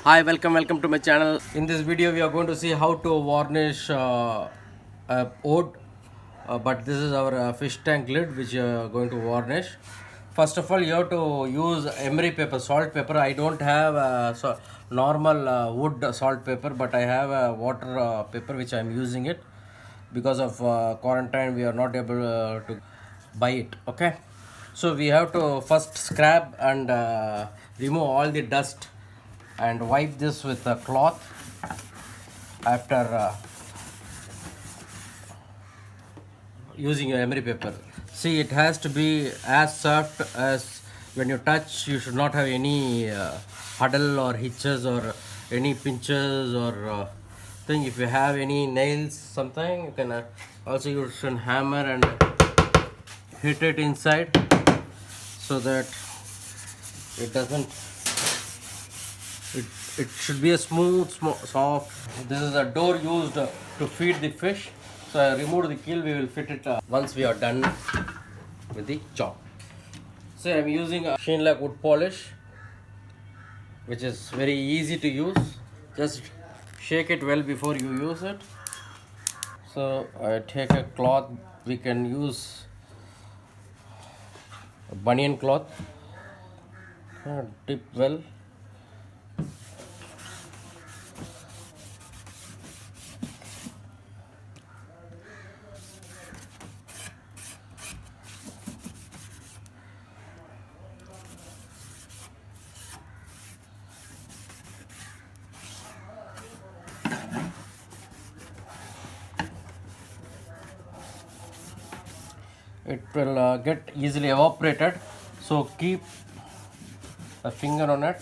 Hi, welcome to my channel. In this video we are going to see how to varnish a wood, but this is our fish tank lid which you are going to varnish. First of all, you have to use emery paper, salt paper. I don't have normal wood salt paper, but I have a water paper which I am using it. Because of quarantine we are not able to buy it. Okay, so we have to first scrub and remove all the dust and wipe this with a cloth after using your emery paper. See, it has to be as soft as when you touch. You should not have any huddle or hitches or any pinches or thing. If you have any nails, something you can also use a hammer and hit it inside so that it doesn't. It should be a smooth, soft. This is a door used to feed the fish. So I removed the keel. We will fit it once we are done with the chop. So I am using a Sheenlac wood polish, which is very easy to use. Just shake it well before you use it. So I take a cloth. We can use a bunion cloth. Dip well. It will get easily evaporated, so keep a finger on it.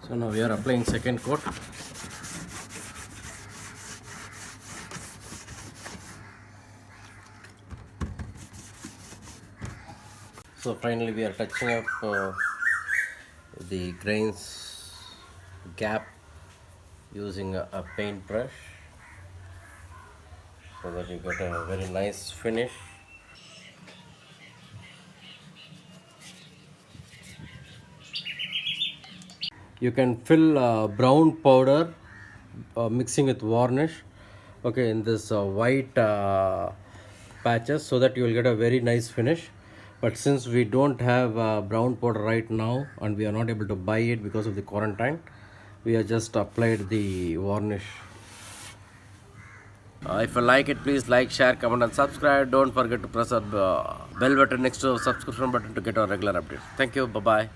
So now we are applying second coat. So finally we are touching up the grains gap using a paintbrush so that you get a very nice finish. You can fill brown powder mixing with varnish, okay, in this white patches, so that you will get a very nice finish. But since we don't have brown powder right now and we are not able to buy it because of the quarantine, we have just applied the varnish. If you like it, please like, share, comment and subscribe. Don't forget to press the bell button next to the subscription button to get our regular updates. Thank you. Bye bye.